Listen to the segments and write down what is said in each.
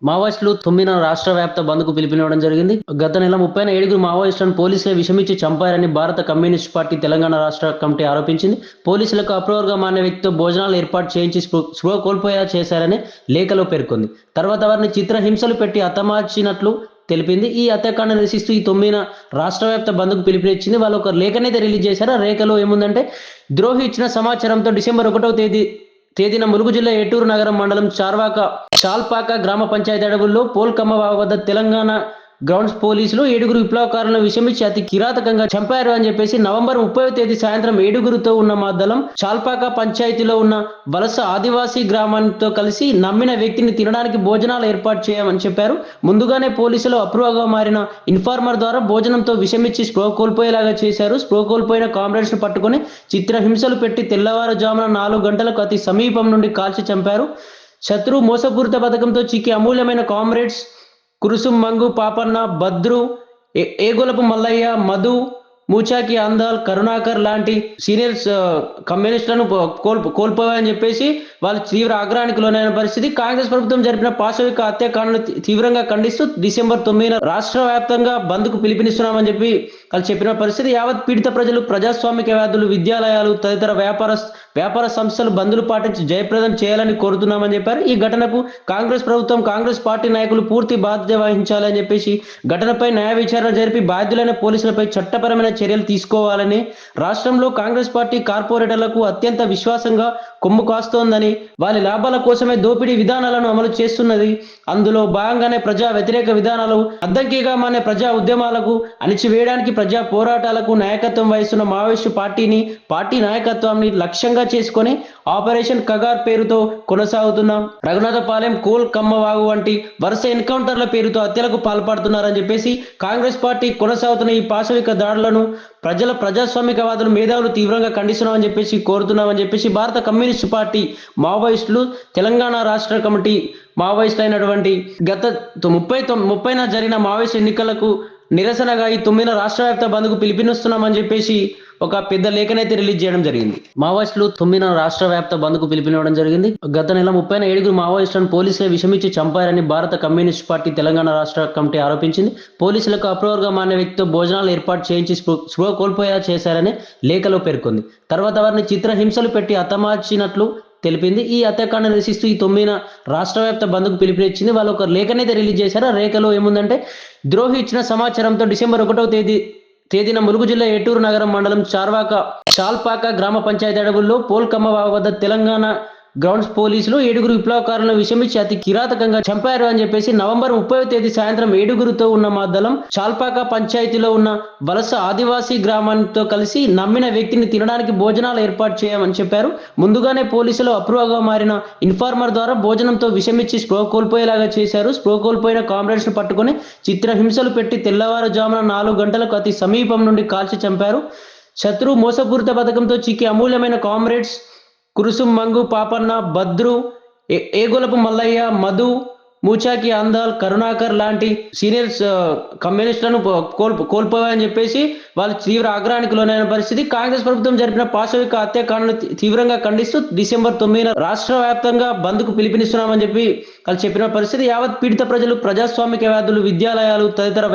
మావోయిస్టులు 9న రాష్ట్ర వ్యాప్త బంద్‌కు పిలుపునివ్వడం జరిగింది. గత నెల 30న 7 మావోయిస్టులను పోలీసులే విషమిచ్చి చంపారని భారత కమ్యూనిస్టు పార్టీ తెలంగాణ రాష్ట్ర కమిటీ ఆరోపించింది. పోలీసులకు అప్రూవర్‌గా మారిన వ్యక్తితో భోజనాలు ఏర్పాటు చేయించి స్పృహ కోల్పోయేలా చేశారని లేఖలో పేర్కొంది. తర్వాత వారిని చిత్రహింసలు పెట్టి హతమార్చినట్లు తెలిపింది. ఈ హత్యాకాండను నిరసిస్తూ ఈ 9న రాష్ట్ర వ్యాప్త బంద్‌కు పిలుపునిచ్చింది. వాళ్ళు ఒక లేఖనైతే రిలీజ్ చేశారు. ఆ లేఖలో ఏముందంటే, ద్రోహి ఇచ్చిన సమాచారంతో డిసెంబర్ 1వ తేదీన ములుగు జిల్లా ఏటూరు నగరం మండలం చాల్పాక గ్రామ పంచాయతీ అడవుల్లో పోల్కమ్మ వాగు వద్ద తెలంగాణ గ్రౌండ్స్ పోలీసులు 7 విప్లవకారులను విషమిచ్చి అతి కిరాతకంగా చంపారు అని చెప్పేసి నవంబర్ 30వ తేదీ సాయంత్రం 7 ఉన్న మా దళం చాల్పాక పంచాయతీలో ఉన్న వలస ఆదివాసీ గ్రామంతో కలిసి నమ్మిన వ్యక్తిని తినడానికి భోజనాలు ఏర్పాటు చేయమని చెప్పారు. ముందుగానే పోలీసులు అప్రూవర్గా మారిన ఇన్ఫార్మర్ ద్వారా భోజనంతో విషమిచ్చి స్పృహ కోల్పోయేలాగా చేశారు. స్పృహ కోల్పోయిన కామ్రేడ్స్ ను పట్టుకొని చిత్రహింసలు పెట్టి తెల్లవారుజామున 4 గంటలకు అతి సమీపం నుండి కాల్చి చంపారు. శత్రు మోసపూరిత పథకంతో చిక్కి అమూల్యమైన కామ్రేడ్స్ కురుసుం మంగు పాపన్న, భద్రు, ఏగొలపు మల్లయ్య, మధు, మూచాకి అందాల్, కరుణాకర్ లాంటి సీనియర్స్ కమ్యూనిస్టులను కోల్పోయాయని చెప్పేసి వాళ్ళు తీవ్ర ఆగ్రహానికి లోనైన పరిస్థితి. కాంగ్రెస్ ప్రభుత్వం జరిపిన పాశవిక హత్యాకాండను తీవ్రంగా ఖండిస్తూ డిసెంబర్ 9న రాష్ట్ర వ్యాప్తంగా బంద్కు పిలుపునిస్తున్నామని చెప్పి వాళ్ళు చెప్పిన పరిస్థితి. యావత్ పీడిత ప్రజలు, ప్రజాస్వామికవాదులు, విద్యాలయాలు తదితర వ్యాపార సంస్థలు బంద్లు పాటించి జయప్రదం చేయాలని కోరుతున్నామని చెప్పారు. ఈ ఘటనకు కాంగ్రెస్ ప్రభుత్వం, కాంగ్రెస్ పార్టీ నాయకులు పూర్తి బాధ్యత వహించాలని చెప్పేసి ఘటనపై న్యాయ విచారణ జరిపి బాధ్యులైన పోలీసులపై చట్టపరమైన చర్యలు తీసుకోవాలని, రాష్ట్రంలో కాంగ్రెస్ పార్టీ కార్పొరేటర్లకు అత్యంత విశ్వాసంగా కొమ్ము కాస్తోందని, వారి లాభాల కోసమే దోపిడీ విధానాలను అమలు చేస్తున్నది, అందులో భాగంగానే ప్రజా వ్యతిరేక విధానాలు, అద్దంకిగా మానే ప్రజా ఉద్యమాలకు అణిచివేయడానికి ప్రజా పోరాటాలకు నాయకత్వం వహిస్తున్న మావోయిస్టు పార్టీ నాయకత్వాన్ని లక్ష్యంగా చేసుకొని ఆపరేషన్ కగార్ పేరుతో కొనసాగుతున్న రఘునాథపాలెం, కోల్ కమ్మవాగు వంటి వరుస ఎన్కౌంటర్ల పేరుతో హత్యలకు పాల్పడుతున్నారని చెప్పేసి కాంగ్రెస్ పార్టీ కొనసాగుతున్న ఈ పాశవిక దాడులను ప్రజాస్వామికవాదులు, మేధావులు తీవ్రంగా ఖండిస్తున్నామని చెప్పేసి కోరుతున్నామని చెప్పేసి భారత కమ్యూనిస్టు పార్టీ మావోయిస్టులు తెలంగాణ రాష్ట్ర కమిటీ మావోయిస్టు అయినటువంటి గత 30న జరిగిన మావోయిస్టు ఎన్నికలకు నిరసనగా ఈ 9న రాష్ట్ర వ్యాప్త బంద్కు పిలుపునిస్తున్నామని చెప్పేసి ఒక పెద్ద లేఖనైతే రిలీజ్ చేయడం జరిగింది. మావోయిస్టులు 9న రాష్ట్ర వ్యాప్త బంద్కు పిలుపునివ్వడం జరిగింది. గత నెల 30న 7 మావోయిస్టులను పోలీసులే విషమిచ్చి చంపారని భారత కమ్యూనిస్టు పార్టీ తెలంగాణ రాష్ట్ర కమిటీ ఆరోపించింది. పోలీసులకు అప్రూవర్గా మారిన వ్యక్తితో భోజనాలు ఏర్పాటు చేయించి స్పృహ కోల్పోయేలా చేశారని లేఖలో పేర్కొంది. తర్వాత వారిని చిత్రహింసలు పెట్టి హతమార్చినట్లు తెలిపింది. ఈ హత్యాకాండను నిరసిస్తూ ఈ 9న రాష్ట్ర వ్యాప్త బంద్కు పిలుపునిచ్చింది. వాళ్ళు ఒక లేఖనైతే రిలీజ్ చేశారు. ఆ లేఖలో ఏముందంటే, ద్రోహి ఇచ్చిన సమాచారంతో డిసెంబర్ 1వ తేదీన ములుగు జిల్లా ఏటూరు నగరం మండలం చాల్పాక గ్రామ పంచాయతీ అడవుల్లో పోల్కమ్మ వాగు వద్ద తెలంగాణ గ్రౌండ్స్ పోలీసులు 7 విప్లవకారులను విషమిచ్చి అతి కిరాతకంగా చంపారు అని చెప్పేసి నవంబర్ 30వ తేదీ సాయంత్రం 7 ఉన్న మా దళం చాల్పాక పంచాయతీలో ఉన్న వలస ఆదివాసీ గ్రామంతో కలిసి నమ్మిన వ్యక్తిని తినడానికి భోజనాలు ఏర్పాటు చేయమని చెప్పారు. ముందుగానే పోలీసులు అప్రూవర్గా మారిన ఇన్ఫార్మర్ ద్వారా భోజనంతో విషమిచ్చి స్పృహ కోల్పోయేలాగా చేశారు. స్పృహ కోల్పోయిన కామ్రేడ్స్ ను పట్టుకొని చిత్రహింసలు పెట్టి తెల్లవారుజామున 4 గంటలకు అతి సమీపం నుండి కాల్చి చంపారు. శత్రు మోసపూరిత పథకంతో చిక్కి అమూల్యమైన కామ్రేడ్స్ కురుసుం మంగు పాపన్న, భద్రు, ఏగొలపు మల్లయ్య, మధు, మూచాకి అందాల్, కరుణాకర్ లాంటి సీనియర్స్ కమ్యూనిస్టులను కోల్పోయాయని చెప్పేసి వాళ్ళు తీవ్ర ఆగ్రహానికి లోనైన పరిస్థితి. కాంగ్రెస్ ప్రభుత్వం జరిపిన పాశవిక హత్యాకాండను తీవ్రంగా ఖండిస్తూ డిసెంబర్ 9న రాష్ట్ర వ్యాప్తంగా బంద్కు పిలుపునిస్తున్నామని చెప్పి వాళ్ళు చెప్పిన పరిస్థితి. యావత్ పీడిత ప్రజలు, ప్రజాస్వామికవాదులు, విద్యాలయాలు తదితర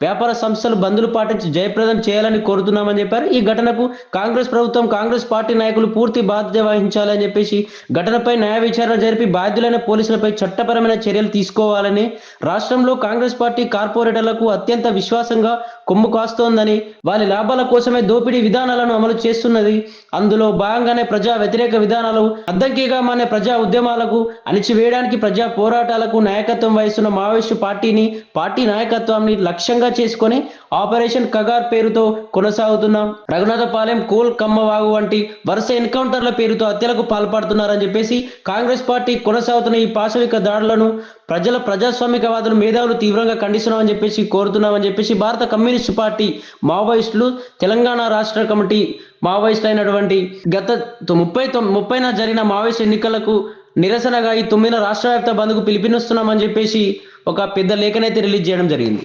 వ్యాపార సంస్థలు బంద్లు పాటించి జయప్రదం చేయాలని కోరుతున్నామని చెప్పారు. ఈ ఘటనకు కాంగ్రెస్ ప్రభుత్వం, కాంగ్రెస్ పార్టీ నాయకులు పూర్తి బాధ్యత వహించాలని చెప్పేసి ఘటనపై న్యాయ విచారణ జరిపి బాధ్యులైన పోలీసులపై చట్టపరమైన చర్యలు తీసుకోవాలని, రాష్ట్రంలో కాంగ్రెస్ పార్టీ కార్పొరేటర్లకు అత్యంత విశ్వాసంగా కొమ్ము కాస్తోందని, వారి లాభాల కోసమే దోపిడీ విధానాలను అమలు చేస్తున్నది, అందులో భాగంగానే ప్రజా వ్యతిరేక విధానాలు, అద్దంకిగా మానే ప్రజా ఉద్యమాలకు అణిచివేయడానికి ప్రజా పోరాటాలకు నాయకత్వం వహిస్తున్న మావోయిస్టు పార్టీ నాయకత్వాన్ని లక్ష్యంగా చేసుకొని ఆపరేషన్ కగార్ పేరుతో కొనసాగుతున్న రఘునాథపాలెం, కోల్ కమ్మవాగు వంటి వరుస ఎన్కౌంటర్ల పేరుతో హత్యలకు పాల్పడుతున్నారని చెప్పేసి కాంగ్రెస్ పార్టీ కొనసాగుతున్న ఈ పాశవిక దాడులను ప్రజాస్వామికవాదులు, మేధావులు తీవ్రంగా ఖండిస్తున్నామని చెప్పేసి కోరుతున్నామని చెప్పేసి భారత కమ్యూనిస్టు పార్టీ మావోయిస్టులు తెలంగాణ రాష్ట్ర కమిటీ మావోయిస్టు అయినటువంటి గత 30న జరిగిన మావోయిస్టు ఎన్నికలకు నిరసనగా ఈ 9న రాష్ట్ర వ్యాప్త బంద్కు పిలుపునిస్తున్నామని చెప్పేసి ఒక పెద్ద లేఖనైతే రిలీజ్ చేయడం జరిగింది.